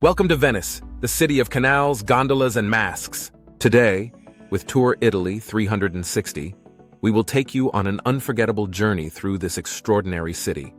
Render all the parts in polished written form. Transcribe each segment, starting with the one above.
Welcome to Venice, the city of canals, gondolas, and masks. Today, with Tour Italy 360, we will take you on an unforgettable journey through this extraordinary city,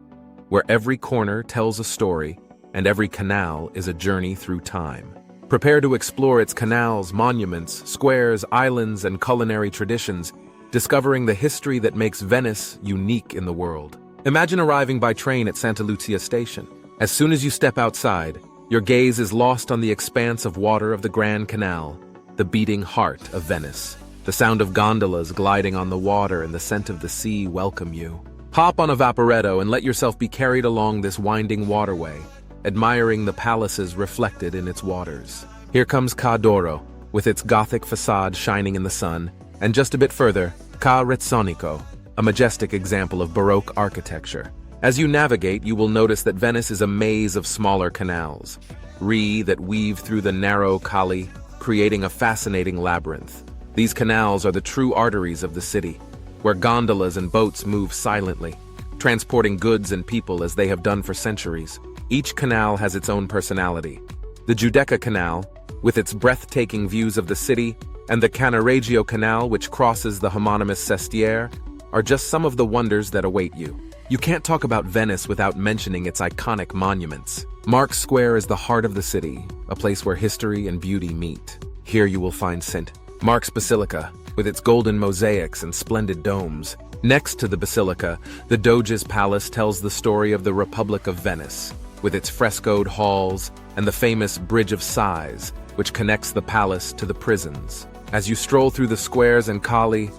where every corner tells a story and every canal is a journey through time. Prepare to explore its canals, monuments, squares, islands, and culinary traditions, discovering the history that makes Venice unique in the world. Imagine arriving by train at Santa Lucia Station. As soon as you step outside, your gaze is lost on the expanse of water of the Grand Canal, the beating heart of Venice. The sound of gondolas gliding on the water and the scent of the sea welcome you. Hop on a vaporetto and let yourself be carried along this winding waterway, admiring the palaces reflected in its waters. Here comes Ca' d'Oro, with its Gothic facade shining in the sun, and just a bit further, Ca' Rezzonico, a majestic example of Baroque architecture. As you navigate, you will notice that Venice is a maze of smaller canals, that weave through the narrow calli, creating a fascinating labyrinth. These canals are the true arteries of the city, where gondolas and boats move silently, transporting goods and people as they have done for centuries. Each canal has its own personality. The Giudecca Canal, with its breathtaking views of the city, and the Cannaregio Canal, which crosses the homonymous Sestiere, are just some of the wonders that await you. You can't talk about Venice without mentioning its iconic monuments. Mark Square is the heart of the city, a place where history and beauty meet. Here you will find St. Mark's Basilica, with its golden mosaics and splendid domes. Next to the Basilica, the Doge's Palace tells the story of the Republic of Venice, with its frescoed halls and the famous Bridge of Sighs, which connects the palace to the prisons. As you stroll through the squares and calli,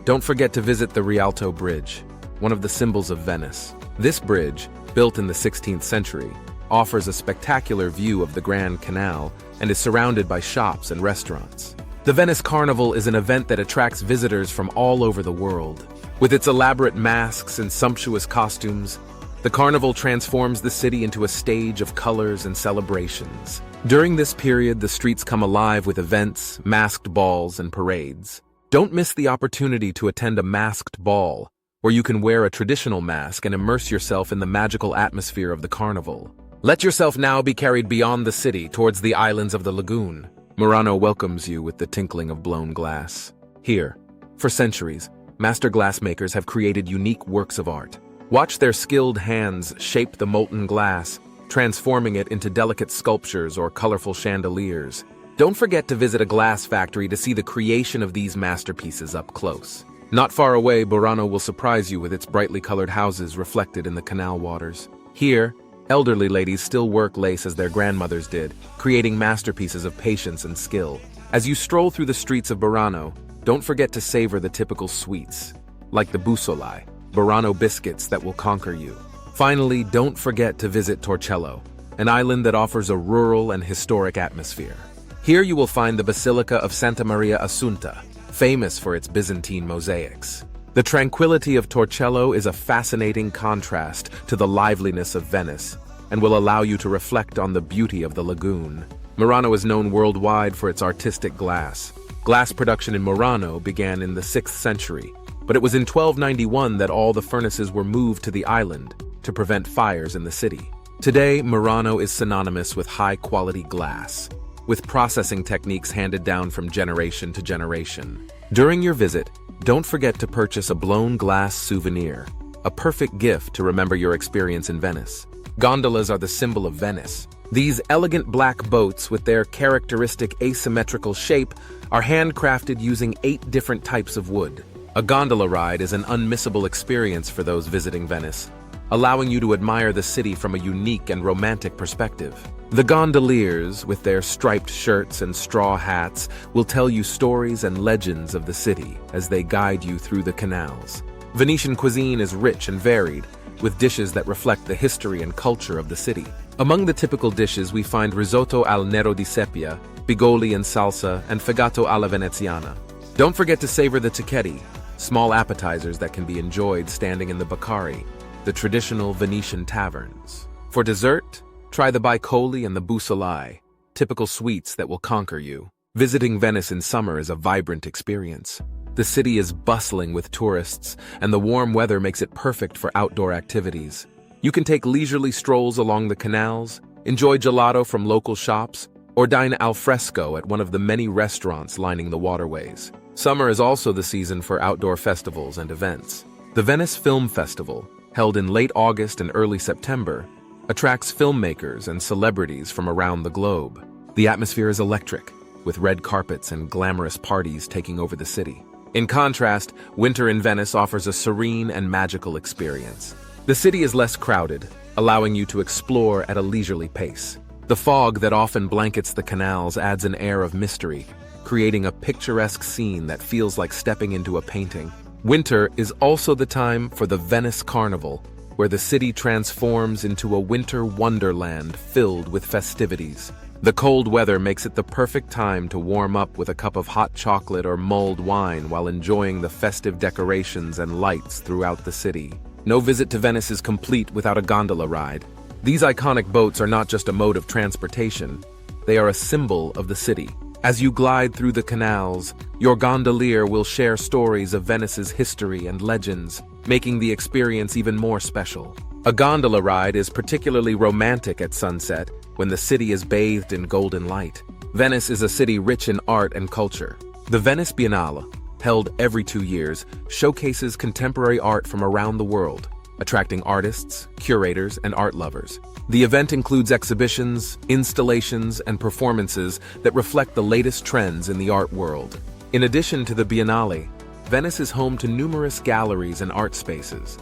don't forget to visit the Rialto Bridge, one of the symbols of Venice. This bridge, built in the 16th century, offers a spectacular view of the Grand Canal and is surrounded by shops and restaurants. The Venice Carnival is an event that attracts visitors from all over the world. With its elaborate masks and sumptuous costumes, the carnival transforms the city into a stage of colors and celebrations. During this period, the streets come alive with events, masked balls, and parades. Don't miss the opportunity to attend a masked ball, where you can wear a traditional mask and immerse yourself in the magical atmosphere of the carnival. Let yourself now be carried beyond the city towards the islands of the lagoon. Murano welcomes you with the tinkling of blown glass. Here, for centuries, master glassmakers have created unique works of art. Watch their skilled hands shape the molten glass, transforming it into delicate sculptures or colorful chandeliers. Don't forget to visit a glass factory to see the creation of these masterpieces up close. Not far away, Burano will surprise you with its brightly colored houses reflected in the canal waters. Here, elderly ladies still work lace as their grandmothers did, creating masterpieces of patience and skill. As you stroll through the streets of Burano, don't forget to savor the typical sweets, like the bussolai, Burano biscuits that will conquer you. Finally, don't forget to visit Torcello, an island that offers a rural and historic atmosphere. Here you will find the Basilica of Santa Maria Assunta, famous for its Byzantine mosaics. The tranquility of Torcello is a fascinating contrast to the liveliness of Venice and will allow you to reflect on the beauty of the lagoon. Murano is known worldwide for its artistic glass. Glass production in Murano began in the 6th century, but it was in 1291 that all the furnaces were moved to the island to prevent fires in the city. Today, Murano is synonymous with high-quality glass, with processing techniques handed down from generation to generation. During your visit, don't forget to purchase a blown glass souvenir, a perfect gift to remember your experience in Venice. Gondolas are the symbol of Venice. These elegant black boats with their characteristic asymmetrical shape are handcrafted using 8 different types of wood. A gondola ride is an unmissable experience for those visiting Venice, allowing you to admire the city from a unique and romantic perspective. The gondoliers, with their striped shirts and straw hats, will tell you stories and legends of the city as they guide you through the canals. Venetian cuisine is rich and varied, with dishes that reflect the history and culture of the city. Among the typical dishes, we find risotto al nero di seppia, bigoli in salsa, and fegato alla veneziana. Don't forget to savor the ticchetti, small appetizers that can be enjoyed standing in the Baccari, the traditional Venetian taverns. For dessert, try the baicoli and the bussolai, typical sweets that will conquer you. Visiting Venice in summer is a vibrant experience. The city is bustling with tourists, and the warm weather makes it perfect for outdoor activities. You can take leisurely strolls along the canals, enjoy gelato from local shops, or dine al fresco at one of the many restaurants lining the waterways. Summer is also the season for outdoor festivals and events. The Venice Film Festival, held in late August and early September, attracts filmmakers and celebrities from around the globe. The atmosphere is electric, with red carpets and glamorous parties taking over the city. In contrast, winter in Venice offers a serene and magical experience. The city is less crowded, allowing you to explore at a leisurely pace. The fog that often blankets the canals adds an air of mystery, creating a picturesque scene that feels like stepping into a painting. Winter is also the time for the Venice Carnival, where the city transforms into a winter wonderland filled with festivities. The cold weather makes it the perfect time to warm up with a cup of hot chocolate or mulled wine while enjoying the festive decorations and lights throughout the city. No visit to Venice is complete without a gondola ride. These iconic boats are not just a mode of transportation, they are a symbol of the city. As you glide through the canals, your gondolier will share stories of Venice's history and legends, making the experience even more special. A gondola ride is particularly romantic at sunset, when the city is bathed in golden light. Venice is a city rich in art and culture. The Venice Biennale, held every 2 years, showcases contemporary art from around the world, attracting artists, curators, and art lovers. The event includes exhibitions, installations, and performances that reflect the latest trends in the art world. In addition to the Biennale, Venice is home to numerous galleries and art spaces.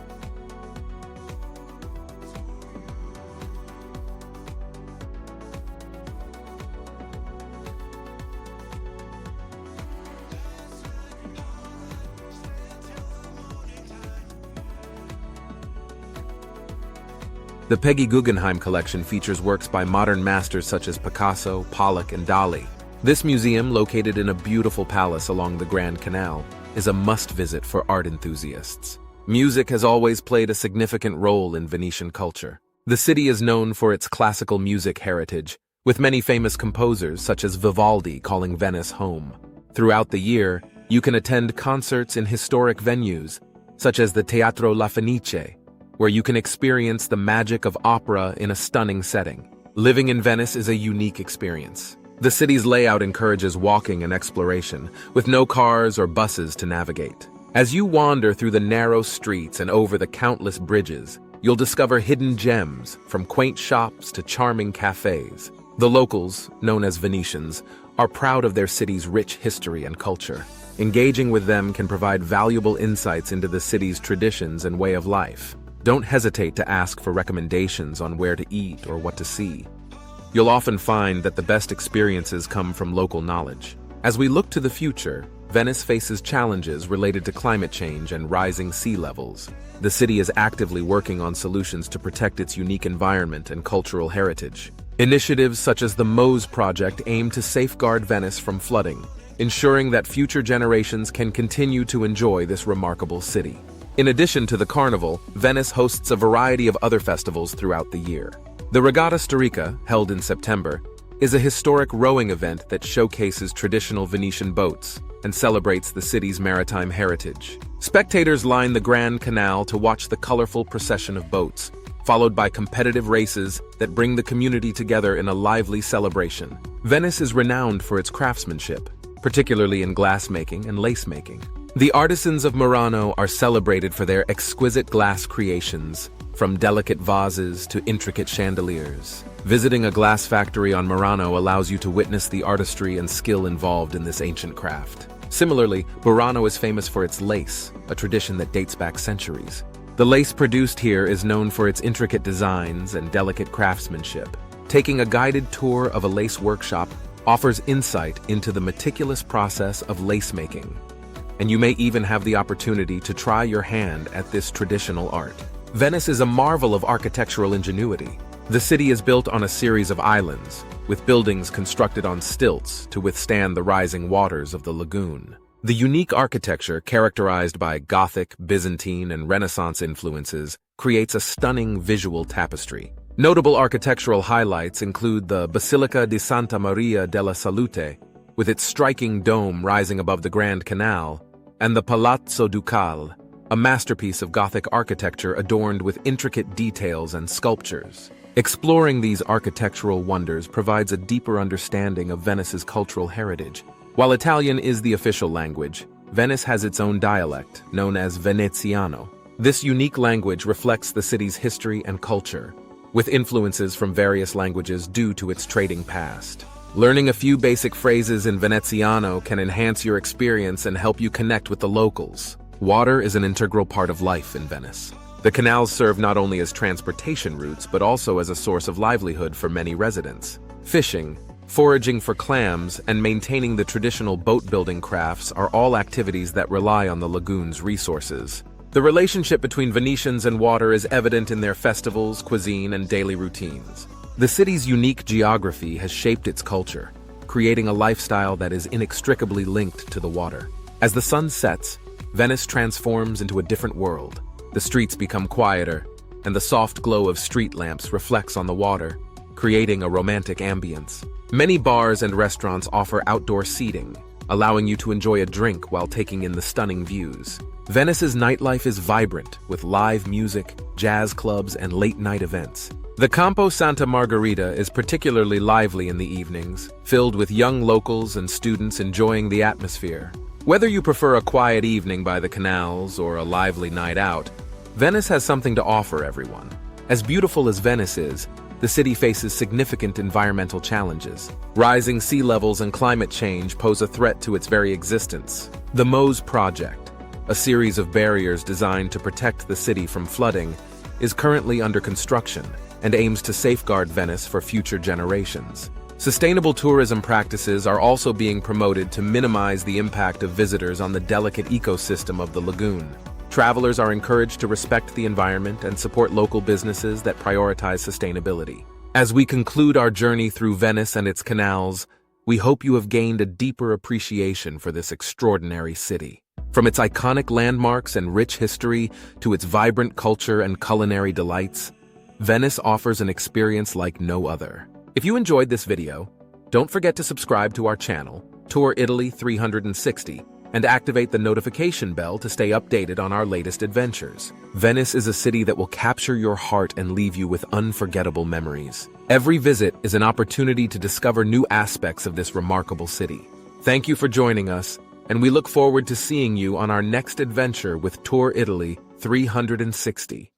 The Peggy Guggenheim collection features works by modern masters such as Picasso, Pollock, and Dali. This museum, located in a beautiful palace along the Grand Canal, is a must-visit for art enthusiasts. Music has always played a significant role in Venetian culture. The city is known for its classical music heritage, with many famous composers such as Vivaldi calling Venice home. Throughout the year, you can attend concerts in historic venues, such as the Teatro La Fenice, where you can experience the magic of opera in a stunning setting. Living in Venice is a unique experience. The city's layout encourages walking and exploration, with no cars or buses to navigate. As you wander through the narrow streets and over the countless bridges, you'll discover hidden gems, from quaint shops to charming cafes. The locals, known as Venetians, are proud of their city's rich history and culture. Engaging with them can provide valuable insights into the city's traditions and way of life. Don't hesitate to ask for recommendations on where to eat or what to see. You'll often find that the best experiences come from local knowledge. As we look to the future, Venice faces challenges related to climate change and rising sea levels. The city is actively working on solutions to protect its unique environment and cultural heritage. Initiatives such as the Mose Project aim to safeguard Venice from flooding, ensuring that future generations can continue to enjoy this remarkable city. In addition to the Carnival, Venice hosts a variety of other festivals throughout the year. The Regata Storica, held in September, is a historic rowing event that showcases traditional Venetian boats and celebrates the city's maritime heritage. Spectators line the Grand Canal to watch the colorful procession of boats, followed by competitive races that bring the community together in a lively celebration. Venice is renowned for its craftsmanship, particularly in glassmaking and lace-making. The artisans of Murano are celebrated for their exquisite glass creations, from delicate vases to intricate chandeliers. Visiting a glass factory on Murano allows you to witness the artistry and skill involved in this ancient craft. Similarly, Murano is famous for its lace, a tradition that dates back centuries. The lace produced here is known for its intricate designs and delicate craftsmanship. Taking a guided tour of a lace workshop offers insight into the meticulous process of lace making, and you may even have the opportunity to try your hand at this traditional art. Venice is a marvel of architectural ingenuity. The city is built on a series of islands, with buildings constructed on stilts to withstand the rising waters of the lagoon. The unique architecture, characterized by Gothic, Byzantine, and Renaissance influences, creates a stunning visual tapestry. Notable architectural highlights include the Basilica di Santa Maria della Salute, with its striking dome rising above the Grand Canal, and the Palazzo Ducale, a masterpiece of Gothic architecture adorned with intricate details and sculptures. Exploring these architectural wonders provides a deeper understanding of Venice's cultural heritage. While Italian is the official language, Venice has its own dialect, known as Veneziano. This unique language reflects the city's history and culture, with influences from various languages due to its trading past. Learning a few basic phrases in Veneziano can enhance your experience and help you connect with the locals. Water is an integral part of life in Venice. The canals serve not only as transportation routes, but also as a source of livelihood for many residents. Fishing, foraging for clams, and maintaining the traditional boat-building crafts are all activities that rely on the lagoon's resources. The relationship between Venetians and water is evident in their festivals, cuisine, and daily routines. The city's unique geography has shaped its culture, creating a lifestyle that is inextricably linked to the water. As the sun sets, Venice transforms into a different world. The streets become quieter, and the soft glow of street lamps reflects on the water, creating a romantic ambience. Many bars and restaurants offer outdoor seating, allowing you to enjoy a drink while taking in the stunning views. Venice's nightlife is vibrant, with live music, jazz clubs, and late-night events. The Campo Santa Margherita is particularly lively in the evenings, filled with young locals and students enjoying the atmosphere. Whether you prefer a quiet evening by the canals or a lively night out, Venice has something to offer everyone. As beautiful as Venice is, the city faces significant environmental challenges. Rising sea levels and climate change pose a threat to its very existence. The Mose Project, a series of barriers designed to protect the city from flooding, is currently under construction and aims to safeguard Venice for future generations. Sustainable tourism practices are also being promoted to minimize the impact of visitors on the delicate ecosystem of the lagoon. Travelers are encouraged to respect the environment and support local businesses that prioritize sustainability. As we conclude our journey through Venice and its canals, we hope you have gained a deeper appreciation for this extraordinary city. From its iconic landmarks and rich history to its vibrant culture and culinary delights, Venice offers an experience like no other. If you enjoyed this video, don't forget to subscribe to our channel, Tour Italy 360, and activate the notification bell to stay updated on our latest adventures. Venice is a city that will capture your heart and leave you with unforgettable memories. Every visit is an opportunity to discover new aspects of this remarkable city. Thank you for joining us, and we look forward to seeing you on our next adventure with Tour Italy 360.